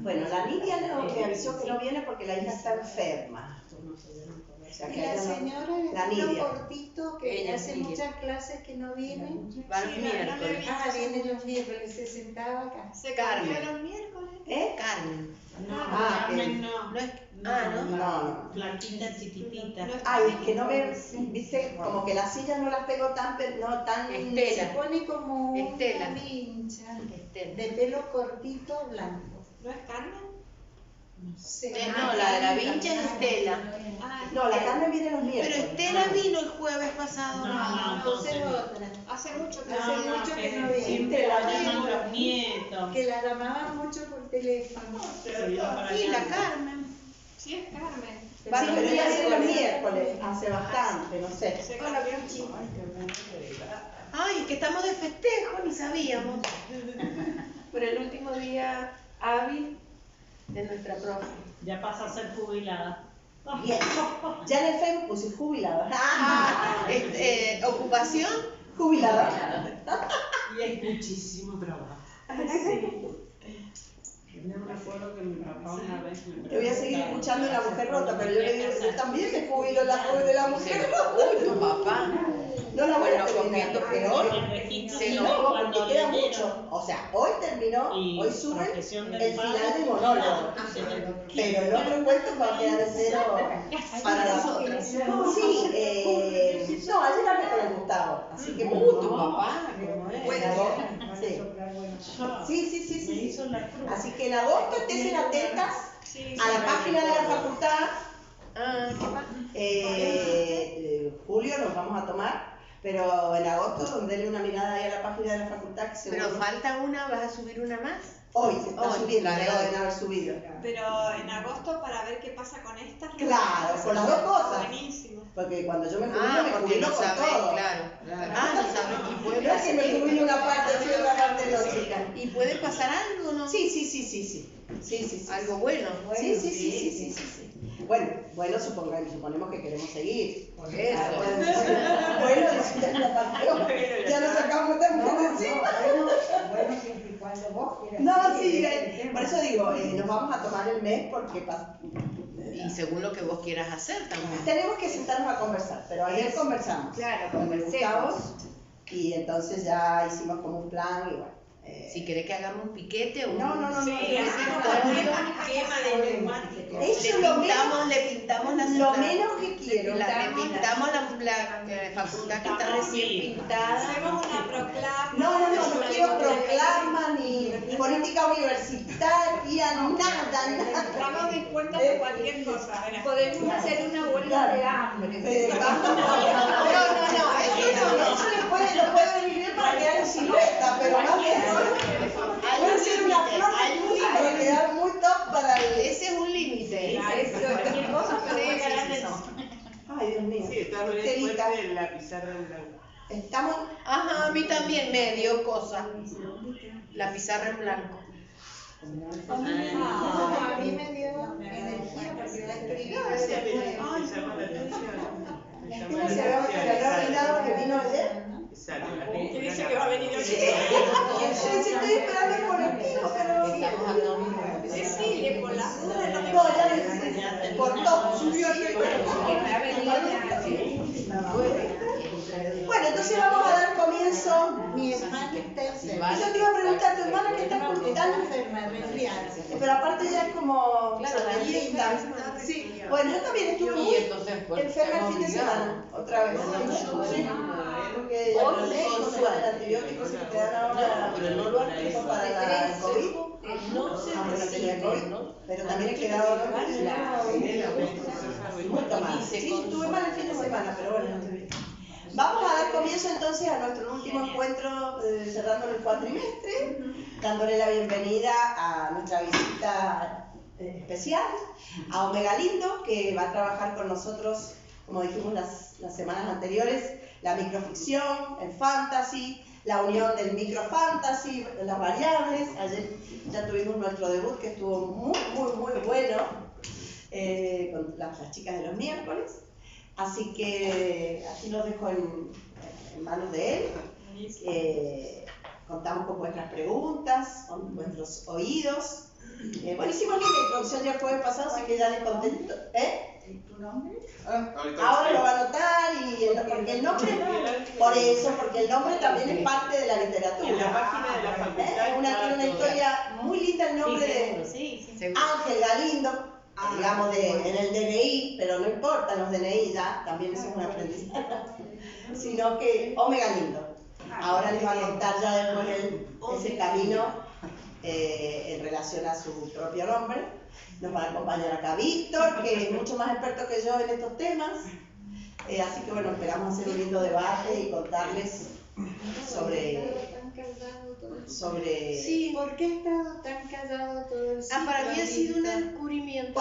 Bueno, la Lidia me avisó que no viene porque la hija está enferma. O sea, que la señora de pelo cortito que ella hace muchas clases que no viene. Va los miércoles. Viene los miércoles, se sentaba acá. ¿Se cambió los miércoles? Carmen. Carmen no. No es. No. Flaquita, chiquitita. Ay, es que no me, viste, como que las sillas no las tengo tan, no tan. Estela. Se pone como Estela. una vincha Estela. de pelo cortito blanco. ¿No es Carmen? No, la de la vincha es Estela. No, la Carmen viene los Pero miércoles. Estela vino el jueves pasado. No, Entonces otra. Hace mucho que Hace mucho que no viene. Siempre la llaman los nietos. Que la llamaban mucho por teléfono. Y la Carmen. Sí, es Carmen. Sí, pero ella viene los miércoles, hace bastante, no sé. Se cambió un chico. Ay, que estamos de festejo, ni sabíamos. Por el último día hábil de nuestra profe. Ya pasa a ser jubilada. Bien. Ya en el Facebook puse jubilada. Ocupación. Jubilada. Y hay muchísimo trabajo. Sí. Yo me acuerdo que mi papá una vez me Te voy a seguir escuchando en La Mujer Rota, pero yo le digo, yo también me jubilo de La Mujer Rota. Uy, tu papá. No la voy a Bueno, terminar, comiendo pero El registro sí, de no, cuando porque queda enero. mucho. O sea, hoy terminó, Y hoy sube profesión del el padre. final del monólogo. Pero el otro cuento va a quedar entero para nosotros. Sí, no, ayer hablé con el Gustavo, así que Tu papá. ¿Cómo es? Sí. Así que en agosto estén atentas a la página de la facultad. Julio nos vamos a tomar, pero en agosto denle una mirada ahí a la página de la facultad que seguro. Pero falta una, ¿vas a subir una más? Hoy se está Hoy, subiendo, la de ya hoy. deben haber subido. Pero en agosto para ver qué pasa con estas. Claro, con las dos cosas. Buenísimo. Porque cuando yo me jubilo, me porque jubilo no con sabes, todo. claro. No sabes. Y puede No es que me pasar, jubilo una parte y otra parte no, chica. y puede pasar algo, ¿no? Sí. Algo bueno. Sí. Bueno, suponemos que queremos seguir. Por eso. Bueno, ya nos sacamos también de encima. Bueno, siempre y cuando vos quieras. No, sí, por eso digo, nos vamos a tomar el mes porque Y según lo que vos quieras hacer también. tenemos que sentarnos a conversar, pero ayer conversamos. Claro, con conversemos. Gustavo, y entonces ya hicimos como un plan y bueno. Si querés que hagamos un piquete o No. Sí, hacemos un esquema de neumáticos. Eso es lo menos, le pintamos lo menos que quiero. le pintamos la facultad que está recién pintada. Hacemos una proclama. No quiero proclama ni política universitaria, nada. Estamos dispuestos a cualquier cosa. Podemos hacer una huelga de hambre. Eso le puede venir bien para quedar en silueta, pero más que eso, puede ser una flor para quedar muy top para el. Ese es un límite. Cualquier cosa, pero Sí, huelga sí, de sí. Ay, Dios mío. Sí, está bien Telita. fuerte la pizarra en blanco. Estamos. Ajá, a mí también me dio cosa. La pizarra en blanco. A mí me dio energía porque la escribí. Me llama la atención. Me llama ¿Se la habrá olvidado que vino ayer? Exacto. Que dice que va a venir hoy. Sí, estoy esperando el colectivo, pero. Cecilia, por las dudas no me No, ya le cortó, subió aquí el Bueno, entonces vamos a dar comienzo. Mi hermana está enferma. Yo te iba a preguntar, ¿tu hermana que está enferma, resfriada. Pero aparte ya es como. Claro, la linda. Sí. Bueno, yo también estuve muy enferma el fin de semana, otra vez. Sí. Porque ya con el antibiótico que te dan ahora, pero no lo tipo para la COVID. No sé No tenía COVID, pero también he quedado muy tomada. Sí, estuve mal el fin de semana, pero bueno, estoy bien. Vamos a dar comienzo entonces a nuestro último encuentro, cerrando el cuatrimestre, dándole la bienvenida a nuestra visita especial, a Omega Lindo, que va a trabajar con nosotros como dijimos las semanas anteriores, la microficción, el fantasy, la unión del microfantasy, las variables. Ayer ya tuvimos nuestro debut que estuvo muy bueno con las chicas de los miércoles. Así que aquí los dejo en manos de él. Contamos con vuestras preguntas, con vuestros oídos. Bueno, hicimos la introducción ya el jueves pasado, así que ya les conté. ¿Tu nombre? Ahora lo va a anotar porque el nombre, por eso, porque el nombre también es parte de la literatura. En la página de la facultad. Tiene una historia muy linda, el nombre de Ángel Galindo, digamos en el DNI, pero no importa los DNI, ya también es un aprendizaje, sino que Ome Galindo. Ahora les va a contar ya después ese camino en relación a su propio nombre. Nos va a acompañar acá Víctor, que es mucho más experto que yo en estos temas. Así que bueno, esperamos hacer un lindo debate y contarles sobre... Sí, ¿por qué ha estado tan callado todo el ciclo? Para mí ha sido un descubrimiento.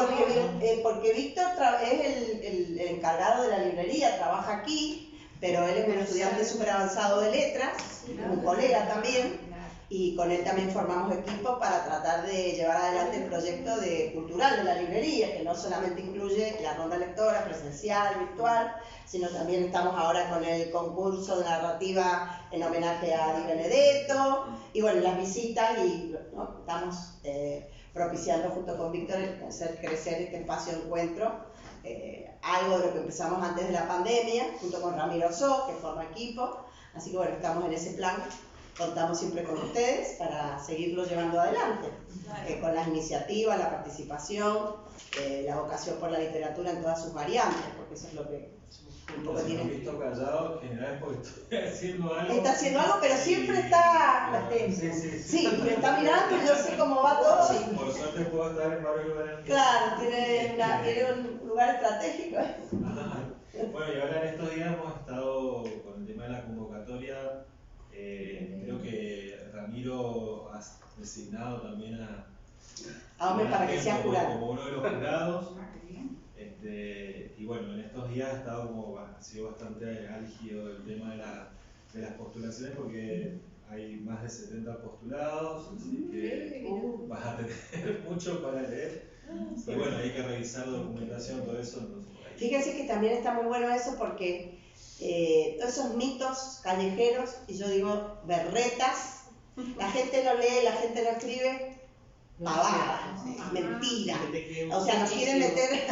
Porque Víctor es el encargado de la librería, trabaja aquí, pero él es un estudiante súper avanzado de letras, un colega también. Y con él también formamos equipo para tratar de llevar adelante el proyecto cultural de la librería, que no solamente incluye la ronda lectora presencial, virtual, sino también estamos ahora con el concurso de narrativa en homenaje a Di Benedetto, y bueno, las visitas, y ¿no? Estamos propiciando junto con Víctor hacer crecer este espacio de encuentro, algo de lo que empezamos antes de la pandemia, junto con Ramiro So, que forma equipo, así que bueno, estamos en ese plan. Contamos siempre con ustedes para seguirlo llevando adelante, con las iniciativas, la participación, la vocación por la literatura en todas sus variantes, porque eso es lo que un poco tiene. Visto callado, en general porque estoy haciendo algo. Está haciendo algo, pero siempre está... Sí, me está mirando y yo sé cómo va todo. Por suerte puedo estar en varios lugares. Claro, tiene un lugar estratégico. Bueno, y ahora en estos días hemos estado con el tema de la convocatoria. Creo que Ramiro ha designado también a Hombre para que sea jurado. como uno de los jurados. Y bueno, en estos días ha sido bastante álgido el tema de las postulaciones porque hay más de 70 postulados, así que vas a tener mucho para leer. Y bueno, hay que revisar documentación, todo eso. Entonces, fíjense que también está muy bueno eso porque todos esos mitos callejeros, y yo digo berretas, la gente no lee, la gente no escribe, pavada, mentira. O sea, nos quieren meter,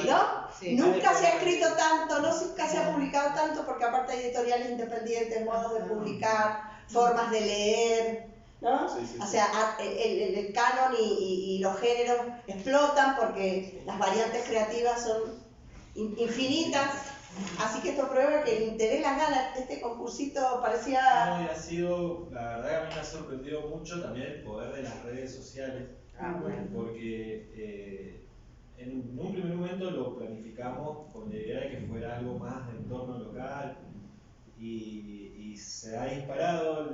¿no? Sí, nunca se ha escrito tanto, nunca se ha publicado tanto, porque aparte hay editoriales independientes, modos de publicar, formas de leer, ¿no? O sea, el canon y los géneros explotan porque las variantes creativas son infinitas. Así que esto prueba que el interés, las ganas, este concursito parecía... No, y ha sido, la verdad que a mí me ha sorprendido mucho también el poder de las redes sociales, porque en un primer momento lo planificamos con la idea de que fuera algo más de entorno local y se ha disparado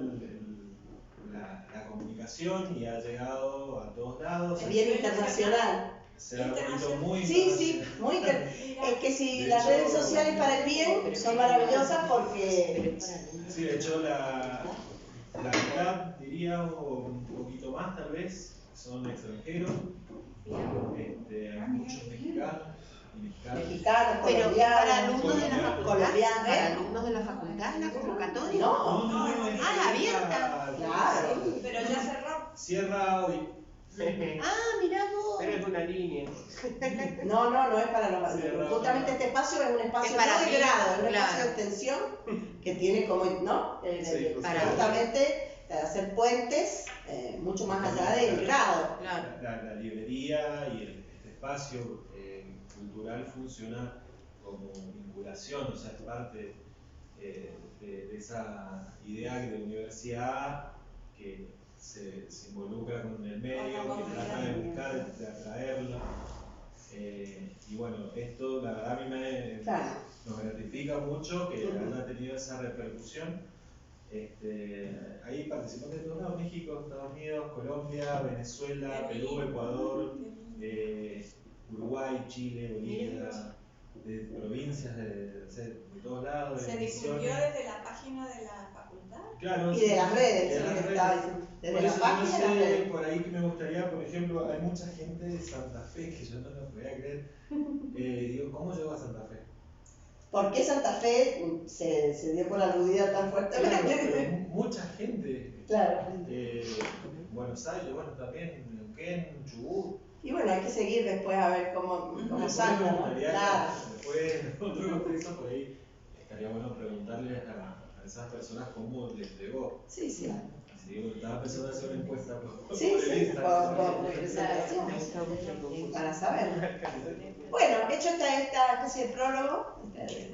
la comunicación y ha llegado a todos lados. Es bien internacional. Se ha vuelto muy Sí, muy es que si las redes sociales para el bien son maravillosas porque... Sí, de hecho la mitad, diría, o un poquito más tal vez, son extranjeros, hay muchos mexicanos y mexicanas. Pero para alumnos de la facultad, colombianos, para alumnos de la facultad, la convocatoria. No, abierta. Claro. Pero ya cerró. Cierra hoy. Mirá vos. Pero es una línea. No es para los... Justamente este espacio es un espacio no de grado, es un espacio de extensión que tiene como, ¿no? Para justamente hacer puentes mucho más allá del grado. La librería y este espacio cultural funciona como vinculación, o sea, es parte de esa idea de universidad que se involucra con el medio, que trata de buscar, de atraerlo. Y bueno, esto la verdad a mí nos gratifica mucho que haya tenido esa repercusión. Hay participantes de todos lados: México, Estados Unidos, Colombia, Venezuela, Perú, Ecuador, Uruguay, Chile, Bolivia, de provincias, de todos lados. Se de difundió Misiones. desde la página de la facultad. Claro, Y de las redes, de eso las es lo que redes. estaba diciendo. Desde Por la eso página yo y las sé, redes. por ahí que me gustaría, por ejemplo, hay mucha gente de Santa Fe que yo no lo podía creer. Digo, ¿cómo llegó a Santa Fe? ¿Por qué Santa Fe se dio por aludida tan Claro, fuertemente? pero mucha gente. Claro. Buenos Aires, bueno, también Neuquén, Chubut. Y bueno, hay que seguir después a ver cómo Después salta, me ¿no? gustaría, Claro. después en otro contexto, por ahí estaría bueno preguntarle a esas personas cómo les llegó. Sí, sí. Así que bueno, estaba pensando en hacer una encuesta por Sí, el sí, Instagram. por presentación, para saber. Bueno, hecho esta especie de prólogo,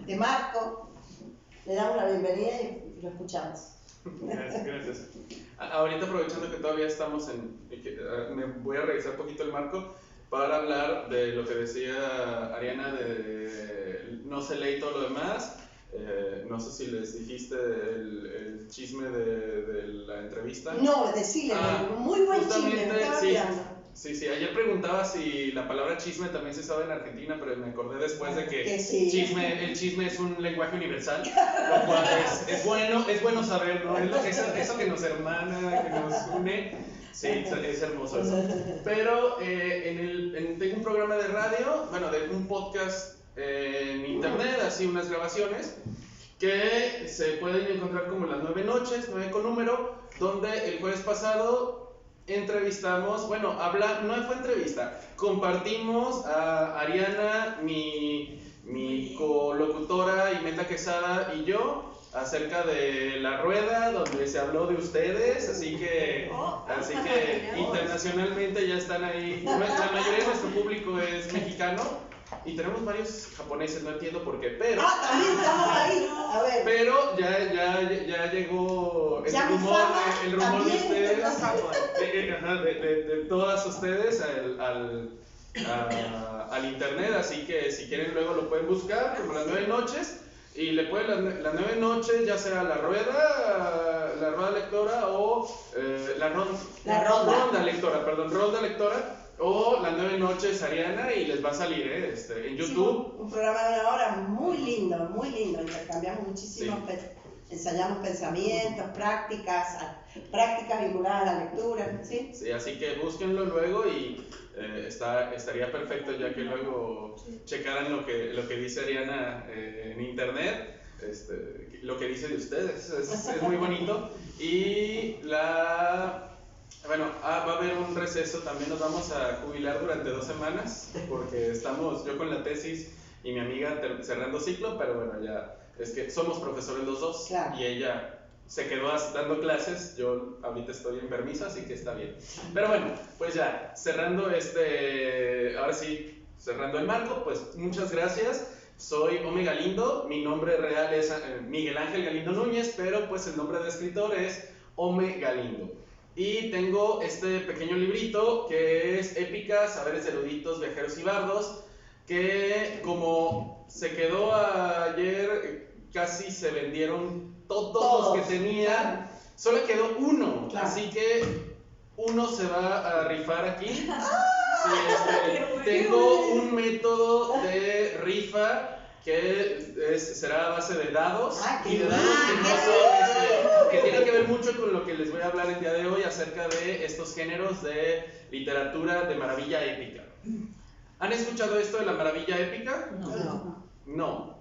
de marco, le damos la bienvenida y lo escuchamos. Gracias, gracias. Ahorita aprovechando que todavía estamos me voy a revisar un poquito el marco para hablar de lo que decía Ariana de no se lee y todo lo demás. No sé si les dijiste el chisme de la entrevista. No, decile, muy buen chisme, me estaba sí, mirando. sí, ayer preguntaba si la palabra chisme también se sabe en Argentina, pero me acordé después de que sí. el chisme es un lenguaje universal, lo cual es bueno saber, ¿no? Eso que nos hermana, que nos une, sí, es hermoso eso. Pero tengo un programa de radio, bueno, de un podcast en internet, así unas grabaciones, que se pueden encontrar como las 9 noches, 9 con número, donde el jueves pasado entrevistamos, bueno, no fue entrevista, compartimos a Ariana, mi colocutora Imeta Quesada y yo, acerca de La Rueda, donde se habló de ustedes, así que internacionalmente ya están ahí. La mayoría de nuestro público es mexicano y tenemos varios japoneses, no entiendo por qué, pero También estamos ahí, a ver. pero ya llegó el Ya rumor mi fama de ustedes, también de todas ustedes al internet, así que si quieren luego lo pueden buscar como las 9 noches y le pueden las 9 noches, ya sea la rueda lectora o ronda lectora o las 9 noches Ariana, y les va a salir en YouTube. Sí, un programa de 1 hora muy lindo, intercambiamos muchísimo, ensayamos pensamientos, prácticas vinculadas a la lectura, ¿sí? Sí, así que búsquenlo luego y estaría perfecto, ya que luego checaran lo que dice Ariana en internet, lo que dice de ustedes, es muy bonito. Y bueno, va a haber un receso, también nos vamos a jubilar durante 2 semanas, porque estamos yo con la tesis y mi amiga cerrando ciclo, pero bueno, ya es que somos profesores los dos, claro. Y ella se quedó dando clases, yo ahorita estoy en permiso, así que está bien. Pero bueno, pues ya, cerrando ahora sí, cerrando el marco, pues muchas gracias. Soy Ome Galindo, mi nombre real es Miguel Ángel Galindo Núñez, pero pues el nombre de escritor es Ome Galindo. Y tengo este pequeño librito que es Épica, Saberes Eruditos, Viajeros y Bardos, que como se quedó ayer, casi se vendieron todos los que tenía, claro. Solo quedó uno, claro. Así que uno se va a rifar aquí. Sí, tengo un método de rifa que será a base de dados, y de dados que tiene que ver mucho con lo que les voy a hablar el día de hoy acerca de estos géneros de literatura de maravilla épica. ¿Han escuchado esto de la maravilla épica? No.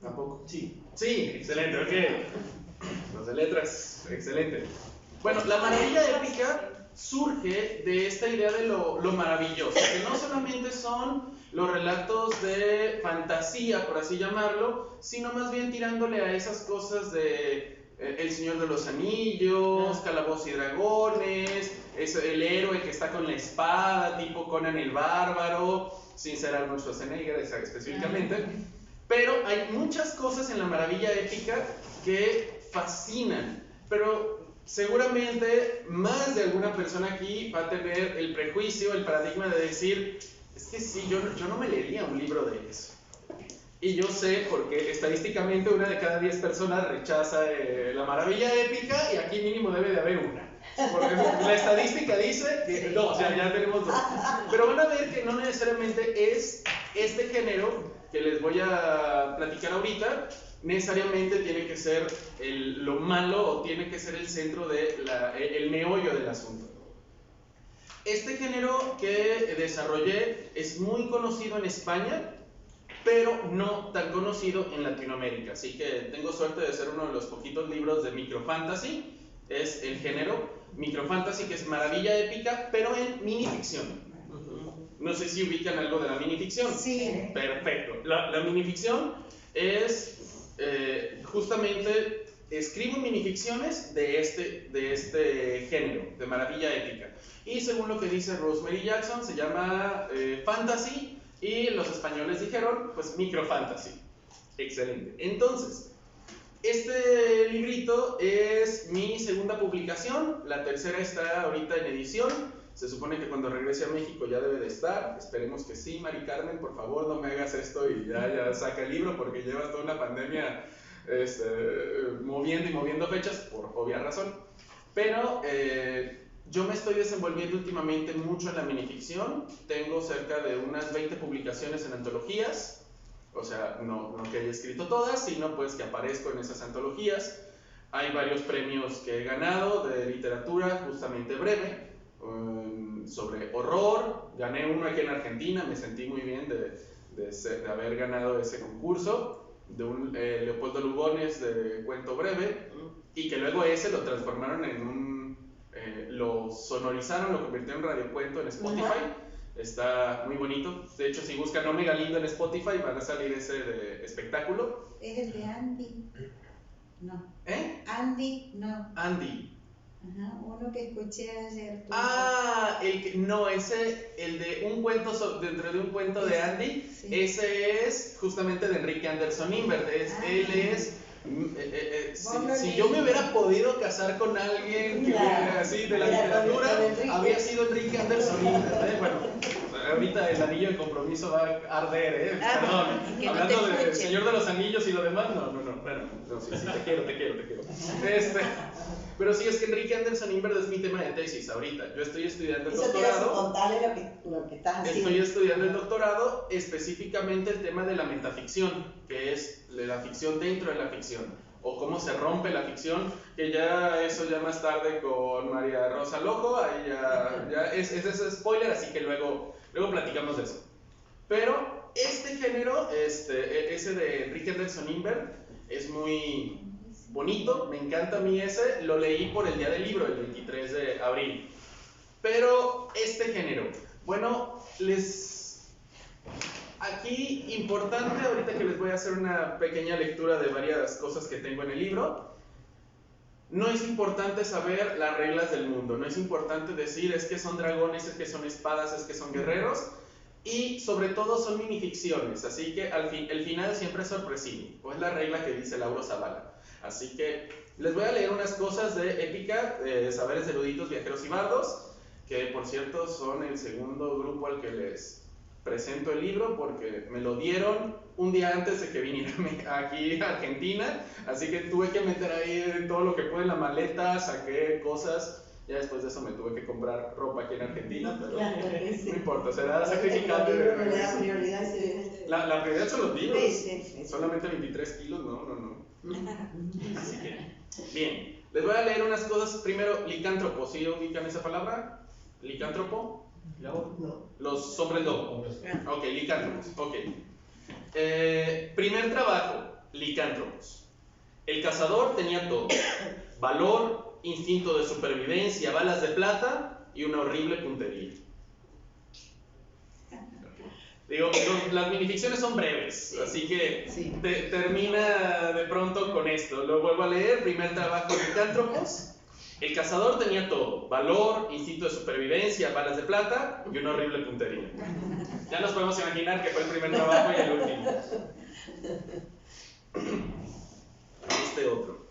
¿Tampoco? Sí. Sí, excelente, ok. Los de letras, excelente. Bueno, la maravilla épica surge de esta idea de lo maravilloso, que no solamente son los relatos de fantasía, por así llamarlo, sino más bien tirándole a esas cosas de El Señor de los Anillos, Calabozos y Dragones, el héroe que está con la espada, tipo Conan el Bárbaro, sin ser Arnold Schwarzenegger específicamente. Pero hay muchas cosas en la maravilla épica que fascinan, pero seguramente más de alguna persona aquí va a tener el prejuicio, el paradigma de decir, es que sí, yo no me leería un libro de eso. Y yo sé porque estadísticamente 1 de cada 10 personas rechaza la maravilla épica, y aquí mínimo debe de haber una. Porque la estadística dice que 2, ya tenemos 2. Pero van a ver que no necesariamente es este género que les voy a platicar ahorita necesariamente tiene que ser lo malo o tiene que ser el centro el meollo del asunto. Este género que desarrollé es muy conocido en España, pero no tan conocido en Latinoamérica. Así que tengo suerte de ser uno de los poquitos libros de microfantasy. Es el género microfantasy, que es maravilla épica, pero en minificción. No sé si ubican algo de la minificción. Sí. Perfecto. La minificción es justamente escribo minificciones de este género, de maravilla épica. Y según lo que dice Rosemary Jackson, se llama fantasy, y los españoles dijeron, pues, microfantasy. Excelente. Entonces, este librito es mi segunda publicación, la tercera está ahorita en edición. Se supone que cuando regrese a México ya debe de estar. Esperemos que sí, Mari Carmen, por favor no me hagas esto y ya saca el libro, porque llevas toda una pandemia moviendo fechas por obvia razón. Pero yo me estoy desenvolviendo últimamente mucho en la minificción. Tengo cerca de unas 20 publicaciones en antologías. O sea, no que haya escrito todas, sino pues que aparezco en esas antologías. Hay varios premios que he ganado de literatura, justamente breve, sobre horror. Gané uno aquí en Argentina, me sentí muy bien de haber ganado ese concurso, de un Leopoldo Lugones de cuento breve, y que luego ese lo transformaron lo sonorizaron, lo convirtieron en radiocuento en Spotify. Está muy bonito. De hecho, si buscan Omega Lindo en Spotify van a salir ese de espectáculo. ¿Es el de Andy? No. ¿Eh? Andy, no. Andy. Ajá, uno que escuché ayer. El de un cuento dentro de un cuento de Andy, sí. Ese es justamente de Enrique Anderson Imbert. Él es si yo me hubiera podido casar con alguien que así de la literatura, habría sido Enrique Anderson Imbert. Bueno, ahorita el anillo de compromiso va a arder, perdón. Hablando del Señor de los Anillos y lo demás, sí, te quiero. Pero sí, es que Enrique Anderson Imbert es mi tema de tesis ahorita. Yo estoy estudiando el doctorado. Contarle lo que estás haciendo. Estoy estudiando el doctorado, específicamente el tema de la metaficción, que es la ficción dentro de la ficción, o cómo se rompe la ficción, que eso ya más tarde con María Rosa Lojo, ahí ya es spoiler, así que luego platicamos de eso. Pero este género, ese de Enrique Anderson Imbert, es muy bonito, me encanta a mí ese, lo leí por el día del libro, el 23 de abril. Pero este género, bueno, aquí importante, ahorita que les voy a hacer una pequeña lectura de varias cosas que tengo en el libro, no es importante saber las reglas del mundo, no es importante decir es que son dragones, es que son espadas, es que son guerreros, y sobre todo son minificciones, así que el final siempre es sorpresivo, o es la regla que dice Lauro Zavala. Así que les voy a leer unas cosas de épica, de saberes eruditos, viajeros y bardos, que por cierto son el segundo grupo al que les presento el libro, porque me lo dieron un día antes de que viniera aquí a Argentina, así que tuve que meter ahí todo lo que pude en la maleta, saqué cosas. Ya después de eso me tuve que comprar ropa aquí en Argentina, pero no importa, será sacrificante. La prioridad son los libros, solamente 23 kilos, no. Así que, bien, les voy a leer unas cosas. Primero, licántropo, ¿sí ubican esa palabra? ¿Licántropo? No. Los hombres lobo. Ok, licántropos, ok. Primer trabajo, licántropos. El cazador tenía todo: valor, instinto de supervivencia, balas de plata y una horrible puntería. Digo, las minificciones son breves, así que termina de pronto con esto. Lo vuelvo a leer. Primer trabajo, licántropos. El cazador tenía todo: valor, instinto de supervivencia, balas de plata y una horrible puntería. Ya nos podemos imaginar que fue el primer trabajo y el último. Otro.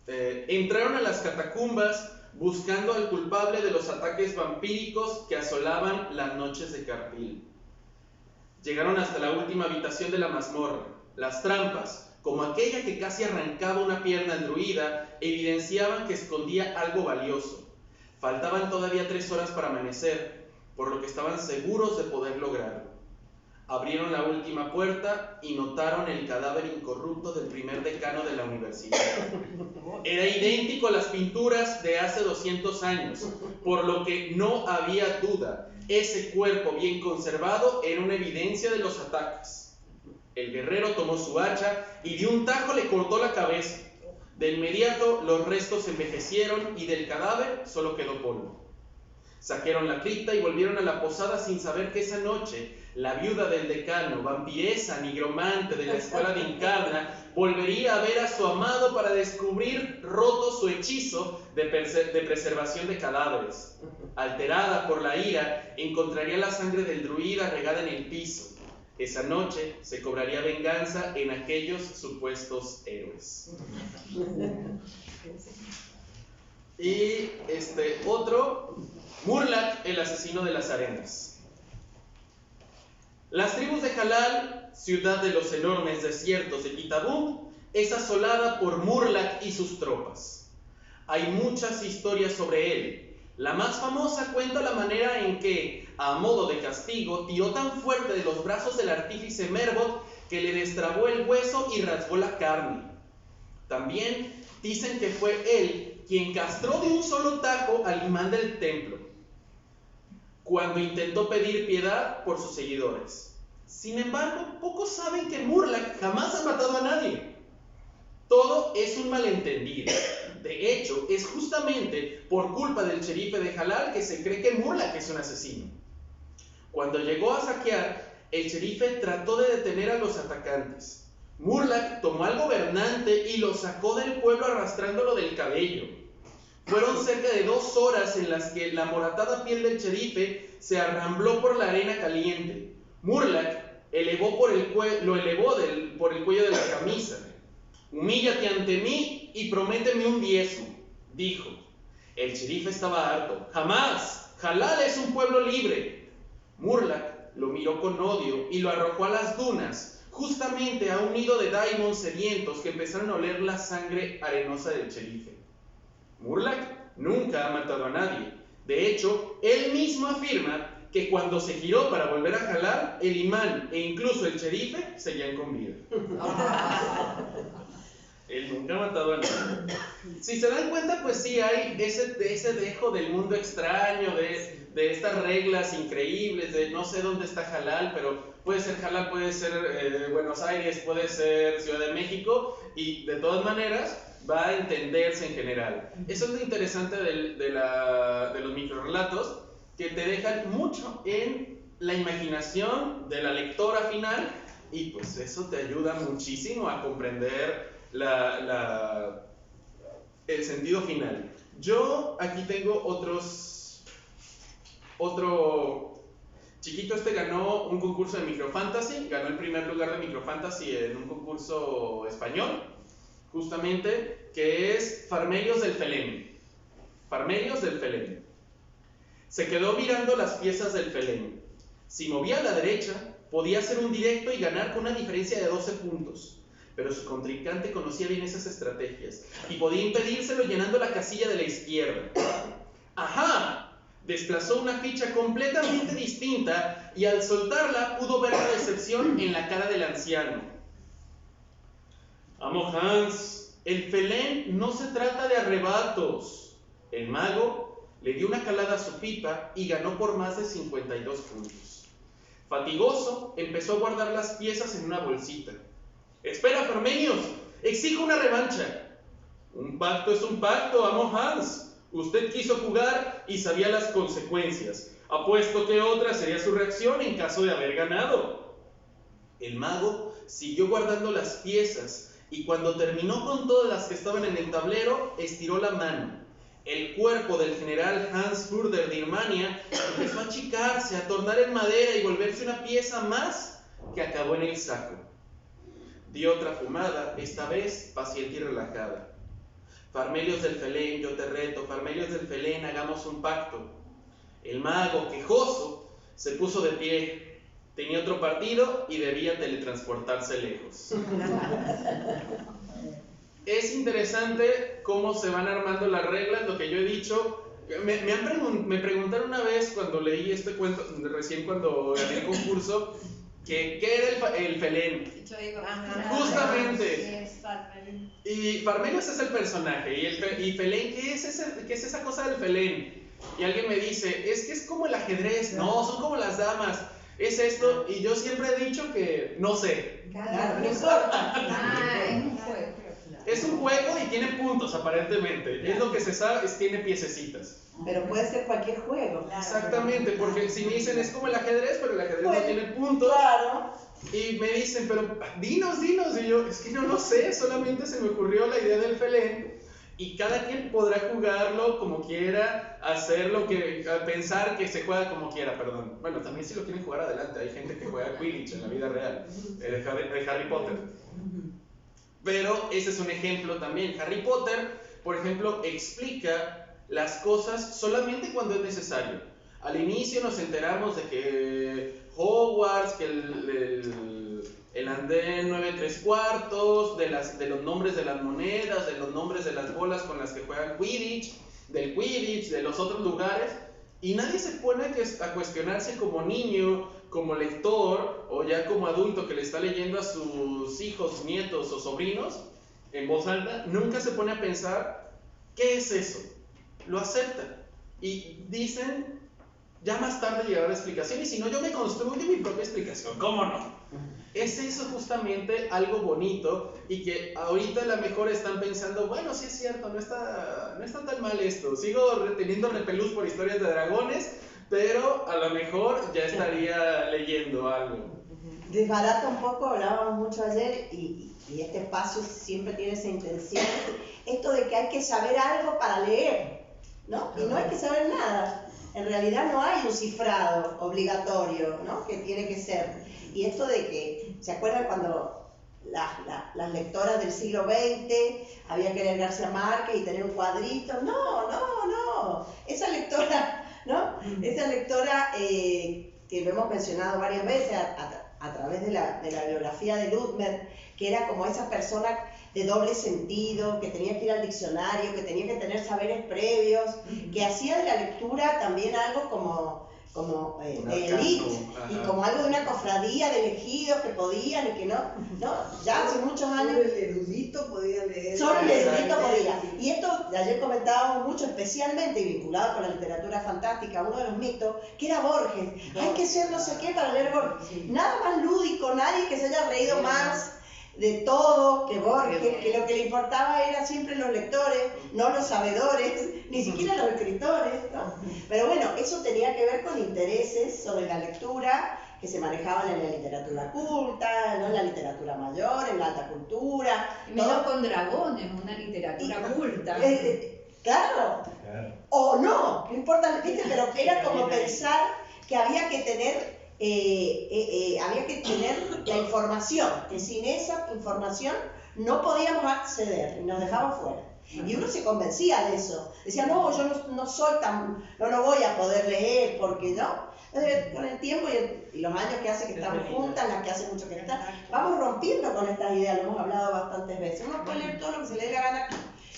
Entraron a las catacumbas buscando al culpable de los ataques vampíricos que asolaban las noches de Carpil. Llegaron hasta la última habitación de la mazmorra. Las trampas, como aquella que casi arrancaba una pierna al druida, evidenciaban que escondía algo valioso. Faltaban todavía 3 horas para amanecer, por lo que estaban seguros de poder lograrlo. Abrieron la última puerta y notaron el cadáver incorrupto del primer decano de la universidad. Era idéntico a las pinturas de hace 200 años, por lo que no había duda. Ese cuerpo bien conservado era una evidencia de los ataques. El guerrero tomó su hacha y de un tajo le cortó la cabeza. De inmediato los restos envejecieron y del cadáver solo quedó polvo. Saquearon la cripta y volvieron a la posada sin saber que esa noche la viuda del decano, vampiresa, nigromante de la escuela de Incarna, volvería a ver a su amado para descubrir roto su hechizo de preservación de cadáveres. Alterada por la ira, encontraría la sangre del druida regada en el piso. Esa noche se cobraría venganza en aquellos supuestos héroes. Y otro, Murlak, el asesino de las arenas. Las tribus de Halal, ciudad de los enormes desiertos de Kitabun, es asolada por Murlak y sus tropas. Hay muchas historias sobre él. La más famosa cuenta la manera en que, a modo de castigo, tiró tan fuerte de los brazos del artífice Merbot que le destrabó el hueso y rasgó la carne. También dicen que fue él quien castró de un solo tajo al imán del templo, cuando intentó pedir piedad por sus seguidores. Sin embargo, pocos saben que Murlak jamás ha matado a nadie. Todo es un malentendido. De hecho, es justamente por culpa del sherife de Halal que se cree que Murlak es un asesino. Cuando llegó a saquear, el sherife trató de detener a los atacantes. Murlak tomó al gobernante y lo sacó del pueblo arrastrándolo del cabello. Fueron cerca de 2 horas en las que la moratada piel del sherife se arrambló por la arena caliente. Murlak lo elevó por el cuello de la camisa. «Humíllate ante mí y prométeme un diezmo», dijo. El sherife estaba harto. «¡Jamás! Halal es un pueblo libre». Murlak lo miró con odio y lo arrojó a las dunas, justamente a un nido de daimons sedientos que empezaron a oler la sangre arenosa del sherife. Murlak nunca ha matado a nadie. De hecho, él mismo afirma que cuando se giró para volver a Halal, el imán e incluso el sherife seguían con vida. Él nunca ha matado a nadie. Si se dan cuenta, pues sí hay ese dejo del mundo extraño, de estas reglas increíbles, de no sé dónde está Halal, pero puede ser Halal, puede ser Buenos Aires, puede ser Ciudad de México, y de todas maneras va a entenderse en general. Eso es lo interesante de los microrelatos, que te dejan mucho en la imaginación de la lectora final, y pues eso te ayuda muchísimo a comprender el sentido final. Yo aquí tengo otro chiquito. Ganó un concurso de microfantasy, ganó el primer lugar de microfantasy en un concurso español, justamente, que es Farmelios del Felén. Farmelios del Felén. Se quedó mirando las piezas del Felén. Si movía a la derecha, podía hacer un directo y ganar con una diferencia de 12 puntos. Pero su contrincante conocía bien esas estrategias y podía impedírselo llenando la casilla de la izquierda. ¡Ajá! Desplazó una ficha completamente distinta y al soltarla pudo ver la decepción en la cara del anciano. «Amo Hans, el Felén no se trata de arrebatos». El mago le dio una calada a su pipa y ganó por más de 52 puntos. Fatigoso, empezó a guardar las piezas en una bolsita. «Espera, Farmelios, exijo una revancha». «Un pacto es un pacto, amo Hans. Usted quiso jugar y sabía las consecuencias. Apuesto que otra sería su reacción en caso de haber ganado». El mago siguió guardando las piezas y cuando terminó con todas las que estaban en el tablero, estiró la mano. El cuerpo del general Hans Furder de Birmania empezó a achicarse, a tornar en madera y volverse una pieza más que acabó en el saco. Dio otra fumada, esta vez paciente y relajada. «Farmelios del Felén, yo te reto, Farmelios del Felén, hagamos un pacto». El mago, quejoso, se puso de pie. Tenía otro partido y debía teletransportarse lejos. Es interesante cómo se van armando las reglas, lo que yo he dicho. Me preguntaron una vez cuando leí este cuento, recién cuando gané el concurso, ¿Qué era el felén? Yo digo, Justamente. es Farmelín. Y Parmenios es el personaje. Y felén, ¿qué es esa cosa del felén? Y alguien me dice, es que es como el ajedrez. No, son como las damas. Es esto. Y yo siempre he dicho que no sé. Claro, no importa. Es un juego. Es un juego y tiene puntos aparentemente. Es lo que se sabe, tiene piececitas. Pero puede ser cualquier juego. Exactamente, porque si me dicen es como el ajedrez, pero el ajedrez no tiene puntos. Claro. Y me dicen, pero dinos. Y yo, es que no lo sé, solamente se me ocurrió la idea del felén. Y cada quien podrá jugarlo como quiera, pensar que se juega como quiera, perdón. Bueno, también si lo quieren jugar adelante, hay gente que juega Quidditch en la vida real, de Harry Potter. Pero ese es un ejemplo también. Harry Potter, por ejemplo, explica las cosas solamente cuando es necesario. Al inicio nos enteramos de que Hogwarts, que el andén 9 3/4, de los nombres de las monedas, de los nombres de las bolas con las que juegan Quidditch, del Quidditch, de los otros lugares, y nadie se pone a cuestionarse como niño, como lector, o ya como adulto que le está leyendo a sus hijos, nietos o sobrinos, en voz alta, nunca se pone a pensar, ¿qué es eso? Lo acepta. Y dicen, ya más tarde llegará la explicación, y si no, yo me construyo mi propia explicación, ¿cómo no? Es eso justamente algo bonito, y que ahorita a lo mejor están pensando, bueno, sí es cierto, no está tan mal esto, sigo teniendo repelús por historias de dragones, pero a lo mejor ya estaría leyendo algo. Desbarata un poco, hablábamos mucho ayer, y este espacio siempre tiene esa intención, esto de que hay que saber algo para leer, ¿no? Y no hay que saber nada. En realidad no hay un cifrado obligatorio, ¿no? Que tiene que ser. Y esto de que, ¿se acuerdan cuando las lectoras del siglo XX había que leer García Márquez y tener un cuadrito? No. Esa lectora, ¿no? Esa lectora que lo hemos mencionado varias veces a través de la biografía de Ludmer, que era como esa persona de doble sentido, que tenía que ir al diccionario, que tenía que tener saberes previos, que hacía de la lectura también algo como de élite, y como algo de una cofradía de elegidos que podían y que no, ya hace muchos años. Solo el erudito podía leer. Solo el erudito podía. Y esto, ayer comentábamos mucho, especialmente y vinculado con la literatura fantástica, uno de los mitos, que era Borges. Hay que ser no sé qué para leer Borges. Nada más lúdico, nadie que se haya reído más de todo que Borges, que lo que le importaba era siempre los lectores, no los sabedores, ni siquiera los escritores, ¿no? Pero bueno, eso tenía que ver con intereses sobre la lectura que se manejaban en la literatura culta, ¿no? En la literatura mayor, en la alta cultura. Y menos con dragones, una literatura culta. Claro, o no importa, ¿viste? Pero era como pensar que había que tener la información, que sin esa información no podíamos acceder y nos dejaba fuera. Y uno se convencía de eso. Decía, no, yo no voy a poder leer porque no. Entonces, con el tiempo y los años que hace que estamos juntas, las que hace mucho que están, vamos rompiendo con estas ideas, lo hemos hablado bastantes veces. Uno puede leer todo lo que se le dé la gana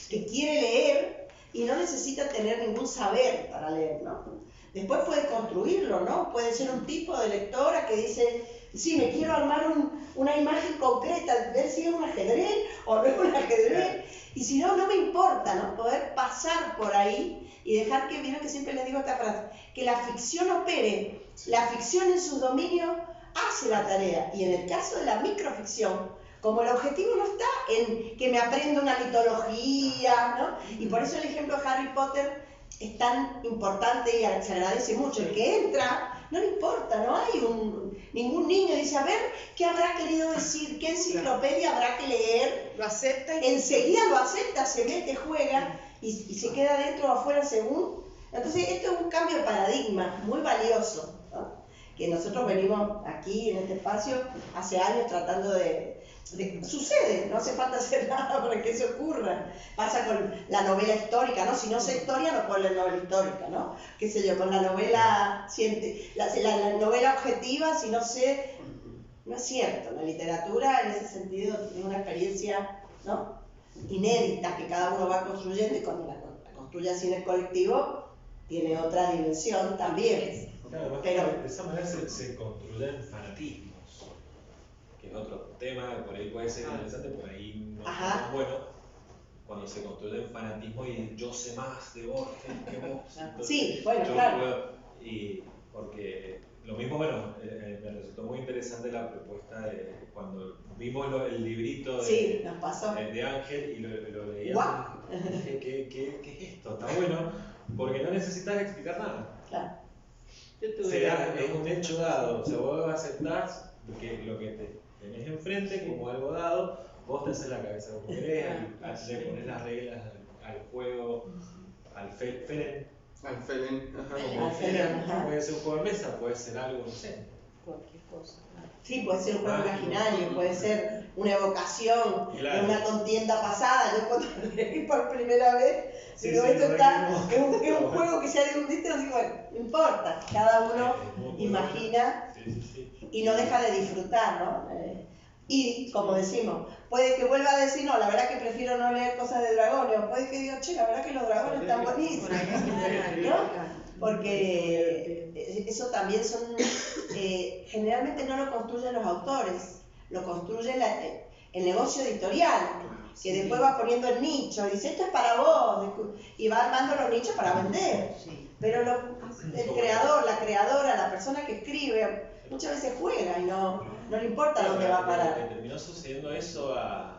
que quiere leer y no necesita tener ningún saber para leer, ¿no? Después puede construirlo, ¿no? Puede ser un tipo de lectora que dice, sí, me quiero armar una imagen concreta, ver si es un ajedrez o no es un ajedrez, y si no, no me importa, ¿no? Poder pasar por ahí y dejar que, miren que siempre les digo esta frase, que la ficción opere, la ficción en sus dominios hace la tarea, y en el caso de la microficción, como el objetivo no está en que me aprenda una mitología, ¿no? Y por eso el ejemplo de Harry Potter es tan importante y se agradece mucho. El que entra, no le importa, no hay ningún niño dice, a ver, ¿qué habrá querido decir? ¿Qué enciclopedia habrá que leer? Lo acepta y enseguida lo acepta, se mete, juega y se queda dentro o afuera según. Entonces esto es un cambio de paradigma muy valioso, ¿no? Que nosotros venimos aquí en este espacio hace años tratando de sucede, no hace falta hacer nada para que eso ocurra. Pasa con la novela histórica, ¿no? Si no sé historia, no puedo leer novela histórica, ¿no? Qué sé yo, con la novela la novela objetiva, si no sé, no es cierto. La literatura en ese sentido tiene una experiencia, ¿no? Inédita que cada uno va construyendo, y cuando la construye así en el colectivo, tiene otra dimensión también. Claro, pero de esa manera se construyen fanatismos. otro tema, por ahí puede ser interesante, por ahí no Ajá. es bueno, cuando se construye un fanatismo y yo sé más de Borges que vos. Entonces, Sí, bueno, yo claro. y porque lo mismo, bueno, me resultó muy interesante la propuesta de cuando vimos el librito Sí, nos pasó. de Ángel y lo leíamos. ¡Guau! Dije, ¿qué es esto? Está bueno, porque no necesitas explicar nada. Claro. Es un hecho dado, o sea, vos aceptás lo que te tenés enfrente como algo dado, vos te haces la cabeza como querés, le pones las reglas al juego, al Feren. Al Felen, ajá. Al Felen, ajá. Puede ser un juego de mesa, puede ser algo, no sé. Cualquier cosa. Sí, puede ser un juego imaginario, puede ser una evocación Claro. de una contienda pasada. Yo cuando lo leí por primera vez, Sí, digo, sí, esto no está, recuerdo. es un juego que ya de un diste, digo, bueno, no importa, cada uno Es muy imagina Sí. y no deja de disfrutar, ¿no? Y como decimos, puede que vuelva a decir, no, la verdad que prefiero no leer cosas de dragones, o puede que diga, che, la verdad que los dragones están buenísimos, ¿no? Porque eso también son, generalmente no lo construyen los autores, lo construye el negocio editorial, que después va poniendo el nicho, dice, esto es para vos, y va armando los nichos para vender. Pero el creador, la creadora, la persona que escribe, muchas veces juega y no le importa dónde va a parar. Terminó sucediendo eso a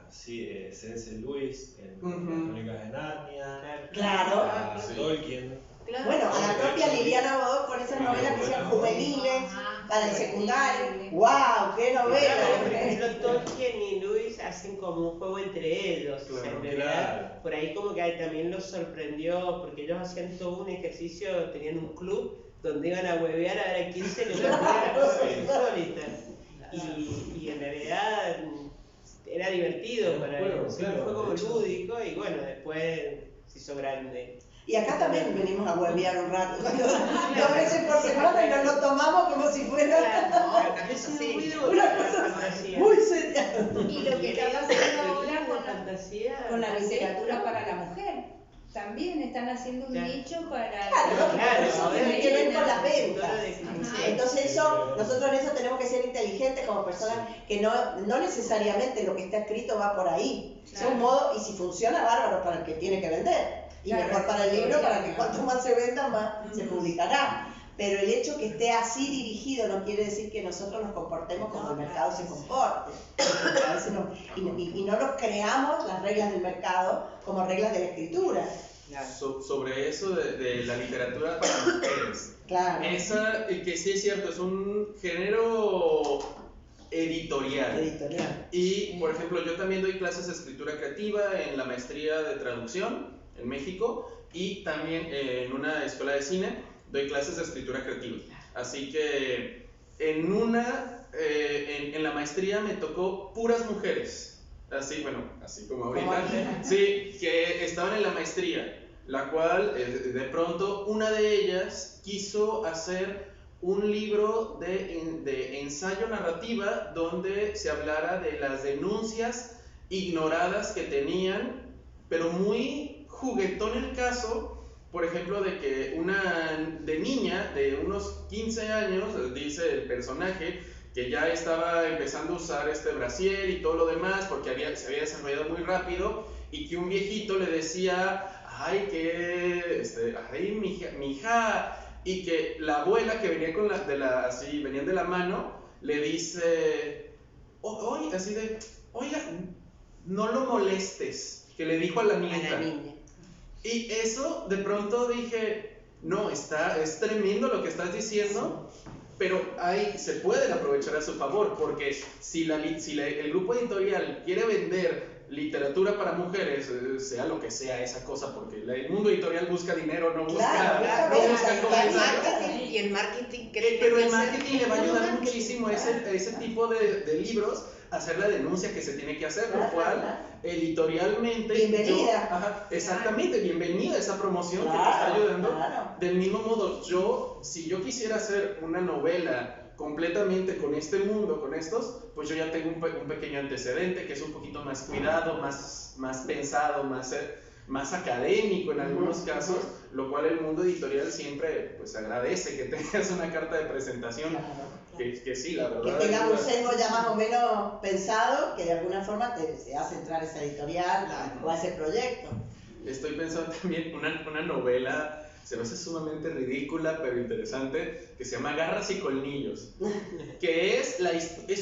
C.S. Lewis en las Crónicas de Narnia, Claro. a Sí. Tolkien. Claro. Bueno, a la propia Liliana Bodó con esas novelas que sean juveniles, para el secundario. ¡Wow! ¡Qué Claro, por novela! ejemplo, Tolkien y Lewis hacen como un juego entre ellos. O sea, en realidad, por ahí como que también los sorprendió, porque ellos hacían todo un ejercicio, tenían un club donde iban a huevear a ver a quién se le ocurría las cosas insólitas. Y en realidad era divertido para ellos, claro, fue como de hecho. lúdico y bueno, después se hizo grande. Y acá también venimos a huevear un rato. 2 veces por semana y nos lo tomamos como si fuera una cosa muy seria. Y lo que está pasando ahora con fantasía. con la literatura para la mujer. También están haciendo un Claro. nicho para... Claro, eso ahora tiene que ver con las escritora ventas. de cliché. Entonces nosotros en eso tenemos que ser inteligentes como personas, que no necesariamente lo que está escrito va por ahí. Es un modo, y si funciona, bárbaro para el que tiene que vender. Y Claro. mejor para el libro, para que cuanto más se venda, más se publicará. Pero el hecho que esté así dirigido no quiere decir que nosotros nos comportemos como el mercado se comporte. A veces y no nos creamos las reglas del mercado como reglas de la escritura. Sobre eso de la literatura para mujeres. Claro. Esa, que sí es cierto, es un género editorial. Y, por ejemplo, yo también doy clases de escritura creativa en la maestría de traducción en México y también en una escuela de cine doy clases de escritura creativa. Así que en la maestría me tocó puras mujeres. Así, bueno, así como ahorita. Sí, que estaban en la maestría, la cual de pronto una de ellas quiso hacer un libro de ensayo narrativa donde se hablara de las denuncias ignoradas que tenían, pero muy juguetón el caso, por ejemplo, de que de niña de unos 15 años, dice el personaje, que ya estaba empezando a usar este brasier y todo lo demás porque se había desarrollado muy rápido, y que un viejito le decía, ay, mi hija, y que la abuela que venía así, venían de la mano, le dice, oye, así de, oiga, no lo molestes, que le dijo a la niña. Y eso, de pronto dije, no, es tremendo lo que estás diciendo, pero ahí se pueden aprovechar a su favor, porque si el grupo editorial quiere vender literatura para mujeres, sea lo que sea esa cosa, porque el mundo editorial busca dinero, no busca comercial. Y el marketing Pero el marketing le va a ayudar muchísimo a ese tipo de libros a hacer la denuncia que se tiene que hacer, lo cual editorialmente... Bienvenida. Exactamente, bienvenida a esa promoción que te está ayudando. Del mismo modo, si yo quisiera hacer una novela completamente con este mundo, con estos, pues yo ya tengo un pequeño antecedente que es un poquito más cuidado, más pensado, más académico en algunos casos, lo cual el mundo editorial siempre pues agradece que tengas una carta de presentación. que sí, la Que verdad. tenga un sesgo ya más o menos pensado, que de alguna forma te hace entrar a esa editorial o a ese proyecto. Estoy pensando también una novela, se me hace sumamente ridícula, pero interesante, que se llama Garras y Colmillos, que es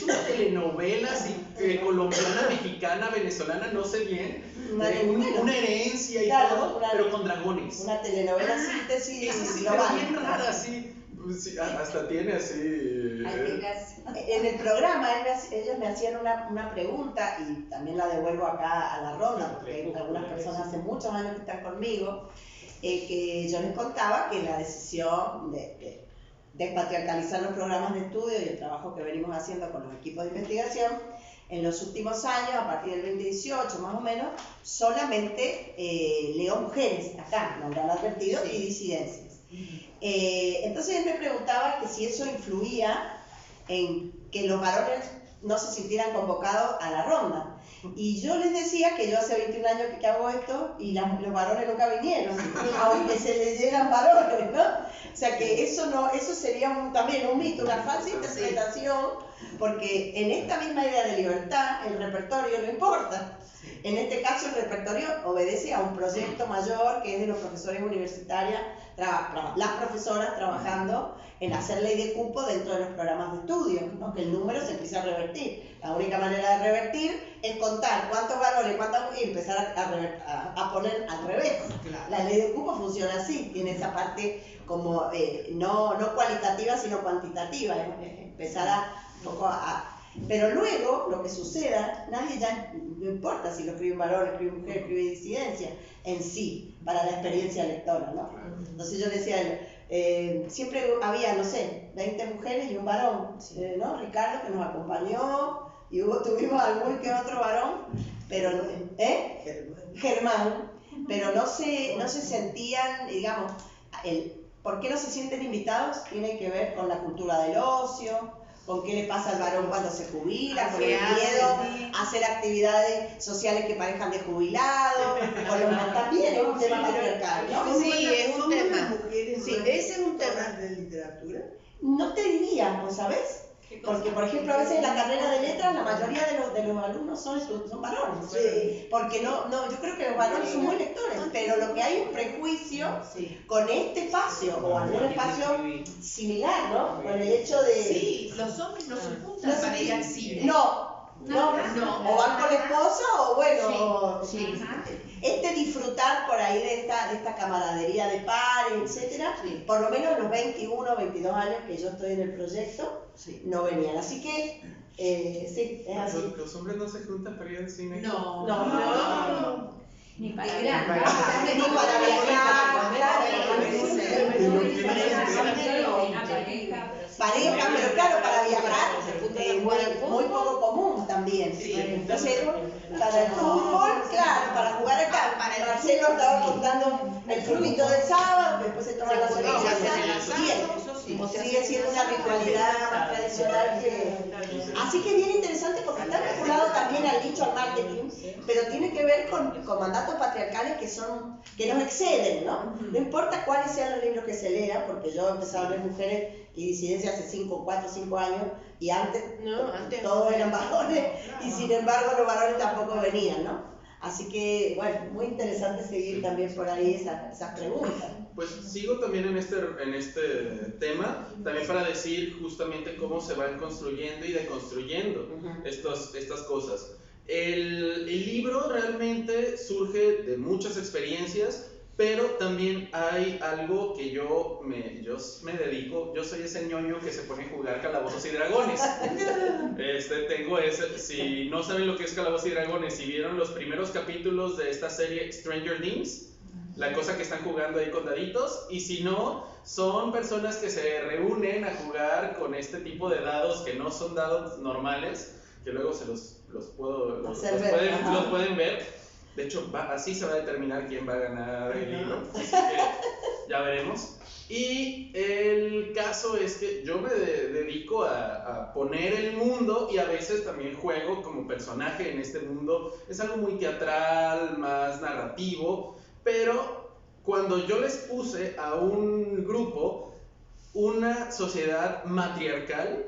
una telenovela así, colombiana, mexicana, venezolana, no sé bien, de una herencia y claro, todo, pero con dragones. Una telenovela síntesis Sí, global. pero bien rara, así, sí, hasta tiene así... En el programa ellos me hacían una pregunta y también la devuelvo acá a la ronda, porque hay algunas personas hace muchos años que están conmigo, que yo les contaba que la decisión de despatriarcalizar los programas de estudio y el trabajo que venimos haciendo con los equipos de investigación, en los últimos años, a partir del 2018 más o menos, solamente leo mujeres acá, no habrán advertido, y disidencias. Entonces él me preguntaba que si eso influía en que los varones no se sintieran convocados a la ronda. Y yo les decía que yo hace 21 años que hago esto y los varones nunca vinieron, aunque se leyeran varones, ¿no? O sea que eso sería también un mito, una falsa interpretación, porque en esta misma idea de libertad el repertorio no importa. En este caso el repertorio obedece a un proyecto mayor que es de los profesores universitarios, las profesoras trabajando en hacer ley de cupo dentro de los programas de estudio, ¿no? Que el número se empieza a revertir. La única manera de revertir es contar cuántos varones, y empezar a poner al revés. Claro. La ley de cupo funciona así, tiene esa parte como no cualitativa sino cuantitativa, empezar pero luego, lo que suceda, nadie ya, no importa si lo escribe un varón, escribe mujer, escribe disidencia, en sí, para la experiencia lectora, ¿no? Entonces yo decía, siempre había, no sé, 20 mujeres y un varón, ¿no? Ricardo, que nos acompañó, y tuvimos algún que otro varón, pero, Germán, pero no se sentían, digamos, ¿por qué no se sienten invitados? Tiene que ver con la cultura del ocio, con qué le pasa al varón cuando se jubila, con el miedo a hacer actividades sociales que parezcan de jubilado, también es un tema patriarcal, ¿no? Sí, es un tema. Sí, ese es un tema. de literatura? No te diría, ¿pues sabes? Porque, por ejemplo, a veces en la carrera de letras la mayoría de los alumnos son varones. Sí. Porque yo creo que los varones son muy lectores, pero lo que hay es un prejuicio con este espacio, o algún espacio similar, ¿no? Con el hecho de... Sí, los hombres no se juntan para ir al cine. No. O van con la esposa o bueno, disfrutar por ahí de esta camaradería de pares, etcétera, por lo menos los 21, 22 años que yo estoy en el proyecto, no venían. Así que, sí, es así. ¿Los hombres no se juntan para ir al cine? No. Ni para viajar, pareja, pero claro, para viajar muy poco común también. Entonces, para el fútbol, claro, para jugar acá, Marcelo estaba contando el frutito del sábado, después se toma la cerveza, sigue siendo una ritualidad más tradicional Así que es bien interesante porque está vinculado también al nicho, al marketing, pero tiene que ver con mandatos patriarcales que nos exceden, ¿no? No importa cuáles sean los libros que se lean, porque yo empecé a leer mujeres y disidencia hace 4 o 5 años, y antes todos eran varones, y sin embargo los varones tampoco venían, ¿no? Así que, bueno, muy interesante seguir también por ahí esas preguntas. Pues sigo también en este tema, también para decir justamente cómo se van construyendo y deconstruyendo estas cosas. El libro realmente surge de muchas experiencias, pero también hay algo que yo me dedico, yo soy ese ñoño que se pone a jugar Calabozos y Dragones. Tengo si no saben lo que es Calabozos y Dragones, si vieron los primeros capítulos de esta serie Stranger Things, la cosa que están jugando ahí con daditos, y si no, son personas que se reúnen a jugar con este tipo de dados que no son dados normales, que luego se los pueden ver. De hecho, así se va a determinar quién va a ganar el libro, así que ya veremos. Y el caso es que yo me dedico a poner el mundo y a veces también juego como personaje en este mundo. Es algo muy teatral, más narrativo, pero cuando yo les puse a un grupo una sociedad matriarcal,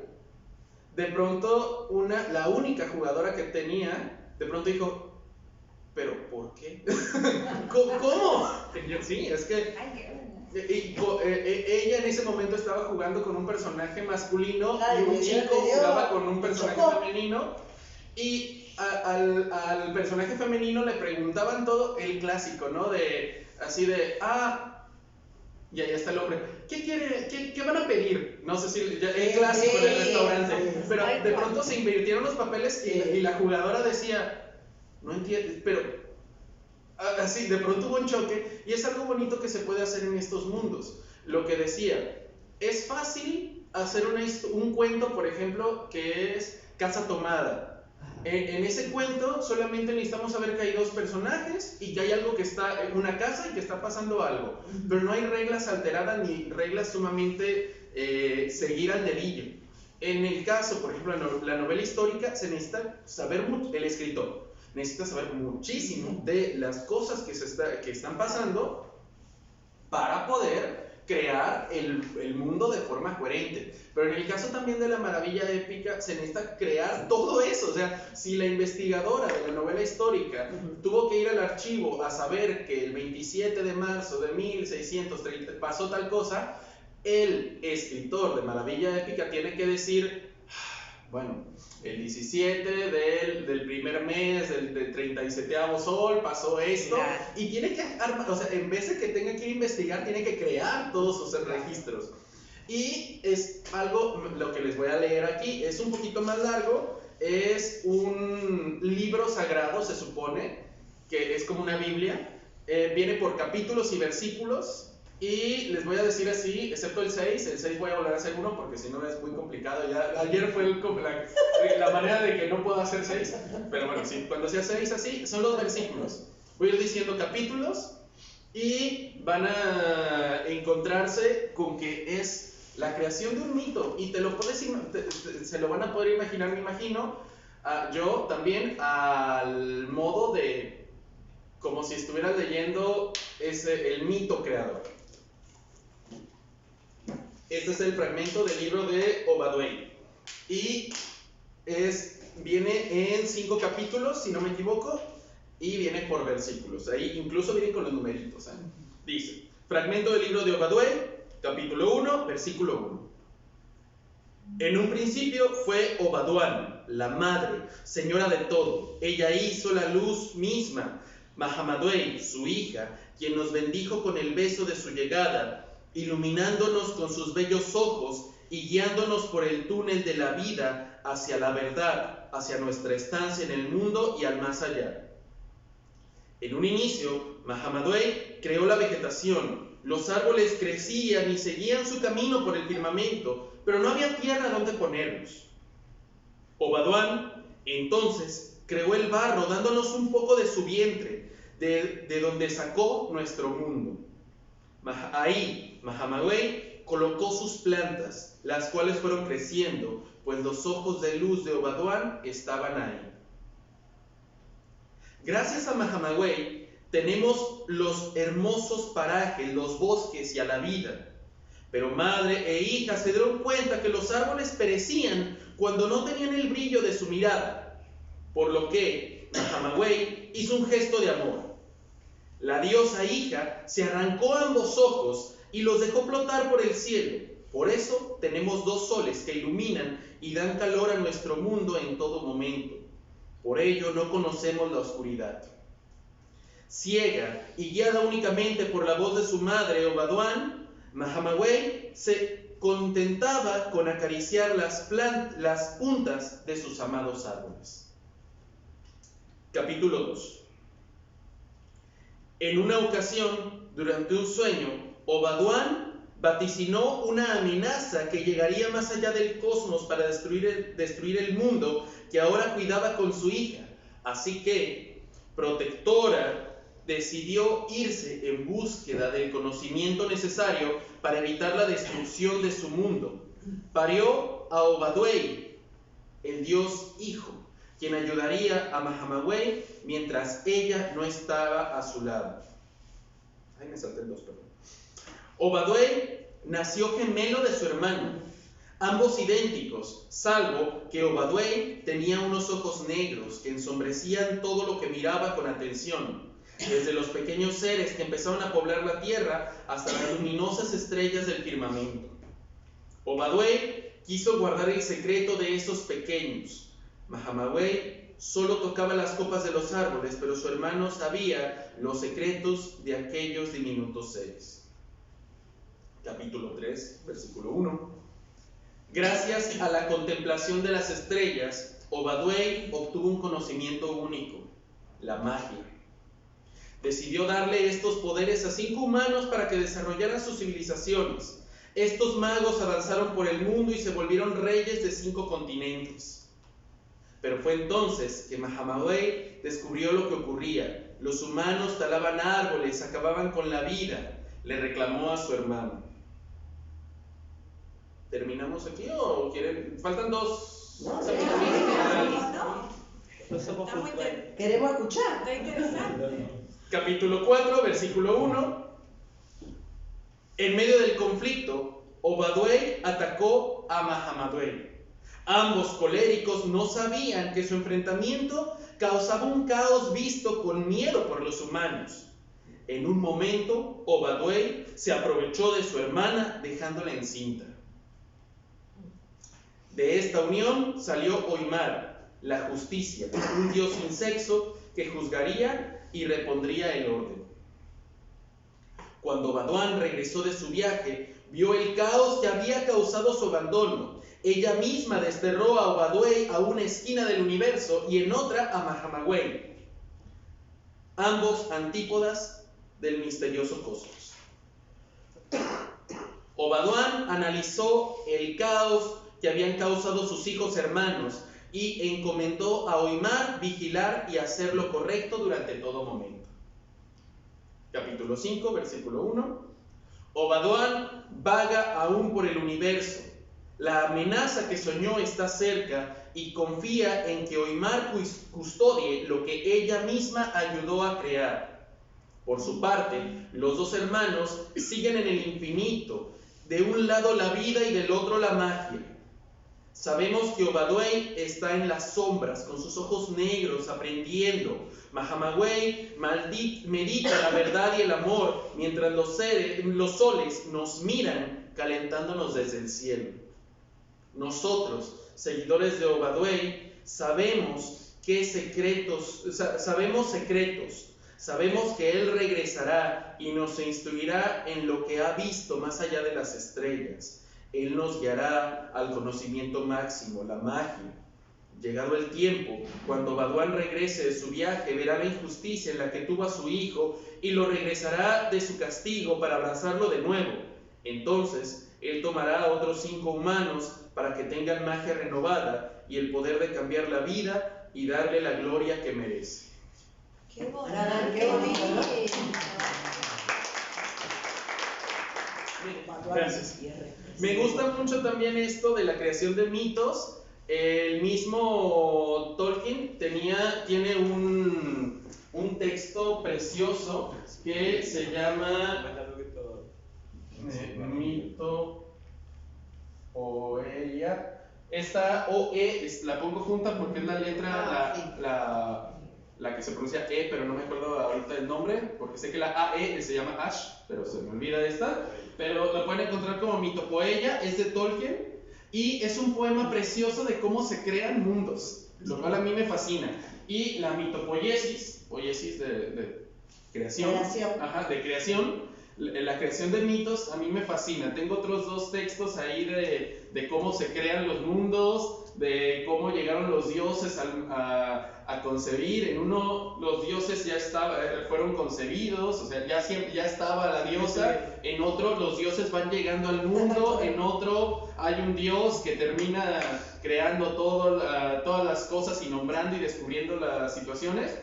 de pronto la única jugadora que tenía, de pronto dijo, ¿pero por qué? ¿Cómo? Y yo, sí, es que ella en ese momento estaba jugando con un personaje masculino y un chico jugaba con un personaje femenino, y al personaje femenino le preguntaban todo el clásico, ¿no? Así de, y ahí está el hombre, ¿qué quiere? ¿Qué van a pedir? No sé si el clásico del restaurante, pero de pronto se invirtieron los papeles y la jugadora decía, no entiendes, pero así de pronto hubo un choque, y es algo bonito que se puede hacer en estos mundos. Lo que decía, es fácil hacer un cuento, por ejemplo, que es Casa Tomada. En ese cuento solamente necesitamos saber que hay dos personajes y que hay algo que está en una casa y que está pasando algo, pero no hay reglas alteradas ni reglas sumamente seguir al dedillo. En el caso, por ejemplo, la novela histórica, se necesita saber mucho, el escritor necesita saber muchísimo de las cosas que están pasando para poder crear el mundo de forma coherente. Pero en el caso también de la maravilla épica, se necesita crear todo eso. O sea, si la investigadora de la novela histórica tuvo que ir al archivo a saber que el 27 de marzo de 1630 pasó tal cosa, el escritor de maravilla épica tiene que decir, bueno, el 17 del primer mes del 37º sol pasó esto, y tiene que armar, o sea, en vez de que tenga que investigar, tiene que crear todos sus registros. Y es algo, lo que les voy a leer aquí, es un poquito más largo, es un libro sagrado, se supone, que es como una Biblia, viene por capítulos y versículos. Y les voy a decir así, excepto el 6 voy a volver a hacer uno porque si no es muy complicado. Ya, ayer fue la manera de que no puedo hacer 6, pero bueno, sí, cuando sea 6 así, son los versículos. Voy a ir diciendo capítulos y van a encontrarse con que es la creación de un mito, y se lo van a poder imaginar, me imagino, yo también al modo de, como si estuvieras leyendo el mito creador. Este es el fragmento del libro de Obadue, y viene en 5 capítulos, si no me equivoco, y viene por versículos. Ahí incluso vienen con los numeritos, ¿eh? Dice, fragmento del libro de Obadue, capítulo 1, versículo 1. En un principio fue Obaduán, la madre, señora de todo. Ella hizo la luz misma. Mahamadwey, su hija, quien nos bendijo con el beso de su llegada, iluminándonos con sus bellos ojos y guiándonos por el túnel de la vida hacia la verdad, hacia nuestra estancia en el mundo y al más allá. En un inicio, Mahamadwey creó la vegetación. Los árboles crecían y seguían su camino por el firmamento, pero no había tierra donde ponerlos. Obaduán, entonces, creó el barro, dándonos un poco de su vientre, de donde sacó nuestro mundo. Ahí, Mahamadwey colocó sus plantas, las cuales fueron creciendo, pues los ojos de luz de Obaduán estaban ahí. Gracias a Mahamadwey tenemos los hermosos parajes, los bosques y a la vida. Pero madre e hija se dieron cuenta que los árboles perecían cuando no tenían el brillo de su mirada, por lo que Mahamadwey hizo un gesto de amor. La diosa hija se arrancó ambos ojos y los dejó flotar por el cielo. Por eso tenemos 2 soles que iluminan y dan calor a nuestro mundo en todo momento. Por ello no conocemos la oscuridad. Ciega y guiada únicamente por la voz de su madre, Obaduán, Mahamadwey se contentaba con acariciar las puntas de sus amados árboles. Capítulo 2. En una ocasión, durante un sueño, Obaduán vaticinó una amenaza que llegaría más allá del cosmos para destruir el mundo que ahora cuidaba con su hija. Así que, protectora, decidió irse en búsqueda del conocimiento necesario para evitar la destrucción de su mundo. Parió a Obadue, el dios hijo, quien ayudaría a Mahamadwey mientras ella no estaba a su lado. Ay, me salté el 2, perdón. Obadue nació gemelo de su hermano. ambos idénticos, salvo que Obadue tenía unos ojos negros que ensombrecían todo lo que miraba con atención, desde los pequeños seres que empezaban a poblar la tierra hasta las luminosas estrellas del firmamento. Obadue quiso guardar el secreto de esos pequeños. Mahamawey solo tocaba las copas de los árboles, pero su hermano sabía los secretos de aquellos diminutos seres. Capítulo 3, versículo 1. Gracias a la contemplación de las estrellas, Obadue obtuvo un conocimiento único, la magia. Decidió darle estos poderes a 5 humanos para que desarrollaran sus civilizaciones. Estos magos avanzaron por el mundo y se volvieron reyes de 5 continentes. Pero fue entonces que Mahamawey descubrió lo que ocurría. Los humanos talaban árboles, acababan con la vida. Le reclamó a su hermano. ¿Terminamos aquí o quieren? Faltan 2. No, somos está muy puntuales. Queremos escuchar. Está interesante. Capítulo 4, versículo 1. En medio del conflicto, Obadue atacó a Mahamawey. Ambos coléricos no sabían que su enfrentamiento causaba un caos visto con miedo por los humanos. En un momento, Obadue se aprovechó de su hermana dejándola encinta. De esta unión salió Oimar, la justicia, un dios sin sexo que juzgaría y repondría el orden. Cuando Baduán regresó de su viaje, vio el caos que había causado su abandono. Ella misma desterró a Obadue a una esquina del universo y en otra a Mahamawey, ambos antípodas del misterioso cosmos. Obaduán analizó el caos que habían causado sus hijos hermanos y encomendó a Oimar vigilar y hacer lo correcto durante todo momento. Capítulo 5, versículo 1. Obaduán vaga aún por el universo. La amenaza que soñó está cerca y confía en que Oimar custodie lo que ella misma ayudó a crear. Por su parte, los 2 hermanos siguen en el infinito, de un lado la vida y del otro la magia. Sabemos que Obadue está en las sombras, con sus ojos negros, aprendiendo. Mahamawey medita la verdad y el amor, mientras los soles nos miran, calentándonos desde el cielo. Nosotros, seguidores de Obadue, sabemos secretos, sabemos que Él regresará y nos instruirá en lo que ha visto más allá de las estrellas. Él nos guiará al conocimiento máximo, la magia. Llegado el tiempo, cuando Baduán regrese de su viaje, verá la injusticia en la que tuvo a su hijo y lo regresará de su castigo para abrazarlo de nuevo. Entonces, él tomará a otros 5 humanos para que tengan magia renovada y el poder de cambiar la vida y darle la gloria que merece. Qué bonito. Qué bonito, ¿no? Gracias. Me gusta mucho también esto de la creación de mitos. El mismo Tolkien tiene un texto precioso que se llama Mito Oelia. Esta OE la pongo junta porque es la letra, la que se pronuncia E, pero no me acuerdo ahorita el nombre, porque sé que la AE se llama Ash, pero se me olvida esta. Pero la pueden encontrar como Mitopoeia, es de Tolkien, y es un poema precioso de cómo se crean mundos, lo cual a mí me fascina. Y la mitopoiesis, poiesis de creación, de creación, la creación de mitos a mí me fascina. Tengo otros 2 textos ahí de cómo se crean los mundos, de cómo llegaron los dioses a concebir. En uno los dioses ya fueron concebidos, o sea, ya estaba la diosa. En otro los dioses van llegando al mundo. En otro hay un dios que termina creando todas las cosas y nombrando y descubriendo las situaciones.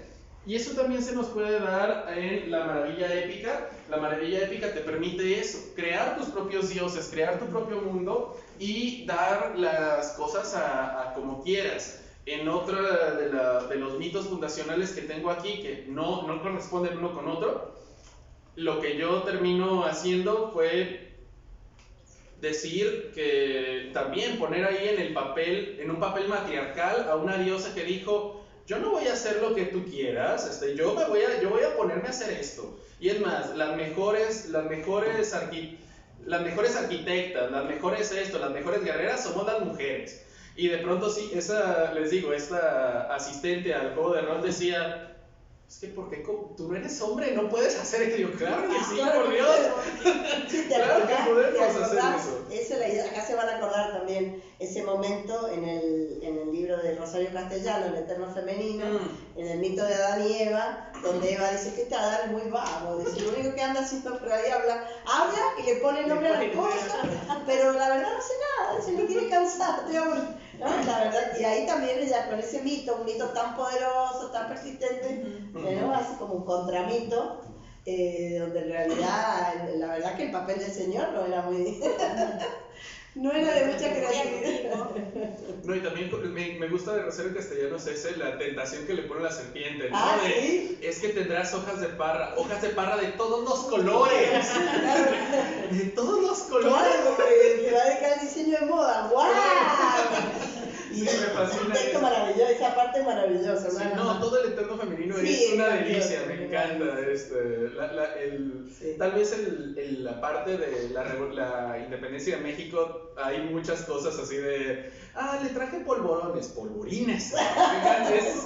Y eso también se nos puede dar en la maravilla épica. La maravilla épica te permite eso, crear tus propios dioses, crear tu propio mundo y dar las cosas a como quieras. En otro de los mitos fundacionales que tengo aquí, que no corresponden uno con otro, lo que yo termino haciendo fue decir que también poner ahí en el papel, en un papel matriarcal a una diosa que dijo, yo no voy a hacer lo que tú quieras, yo voy a ponerme a hacer esto. Y es más, las mejores arquitectas, las mejores las mejores guerreras somos las mujeres. Y de pronto sí, esta asistente al juego de rol decía, es que porque tú no eres hombre, no puedes hacer esto. Yo, claro que sí, claro, por Dios. Sí, Claro que podemos hacer eso. Esa es la idea. Acá se van a acordar también ese momento en el libro de Rosario Castellano, El Eterno Femenino, en el mito de Adán y Eva, donde Eva dice que este Adán es muy vago, dice, lo único que anda haciendo por ahí habla y le pone nombre a las cosas, pero la verdad no hace nada, dice, me tiene cansado, ¿no? La verdad, y ahí también ella con ese mito, un mito tan poderoso, tan persistente, ¿no? Hace como un contramito, donde en realidad, la verdad que el papel del Señor no era muy... no era de mucha creatividad. No, y también me gusta de Rosario Castellanos la tentación que le pone la serpiente, ¿no? ¿Sí? Es que tendrás hojas de parra de todos los colores. De todos los colores. Claro, porque te va a dedicar al diseño de moda. ¡Guau! Sí, me fascina. Un texto maravilloso, esa parte maravillosa. Sí, no, todo el Eterno Femenino es una delicia, me encanta. Tal vez la parte de la independencia de México, hay muchas cosas así de, le traje polvorines.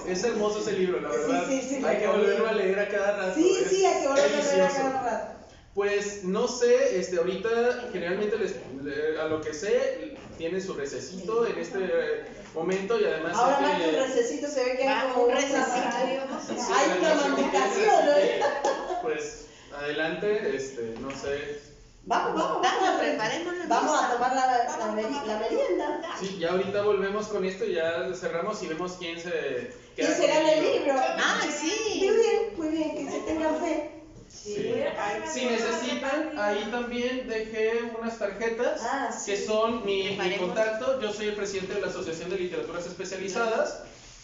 Es hermoso ese libro, la verdad. Sí, hay que volverlo a leer a cada rato. Sí, hay que volverlo a leer a cada rato. Pues no sé, ahorita generalmente a lo que sé, tiene su recesito en este momento y además... Ahora más que un recesito se ve que hay como un recesito. Hay una masticación, ¿no? Pues adelante, no sé. Vamos, preparemos la vamos mesa. a tomar la merienda. Sí, ya ahorita volvemos con esto y ya cerramos y vemos quién se queda. ¿Quién será con el libro? Sí. Muy bien, que se tengan fe. Sí. Si necesitan, ahí también dejé unas tarjetas que son mi contacto. Yo soy el presidente de la Asociación de Literaturas Especializadas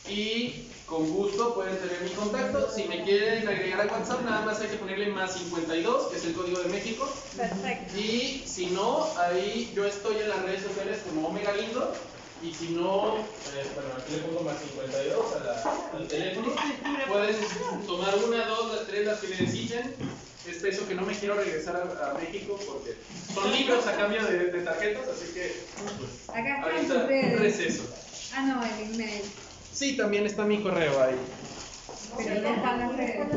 y con gusto pueden tener mi contacto. Si me quieren agregar a WhatsApp, nada más hay que ponerle +52, que es el código de México. Perfecto. Y si no, ahí yo estoy en las redes sociales como Omega Lindo. Y si no, aquí le pongo +52 al teléfono. Pueden tomar 1, 2, 3 las que necesiten. Es eso que no me quiero regresar a México porque son libros a cambio de tarjetas, así que pues, Acá están ahorita sus redes. receso. No, el email. Sí, también está mi correo ahí. Pero ya están las redes.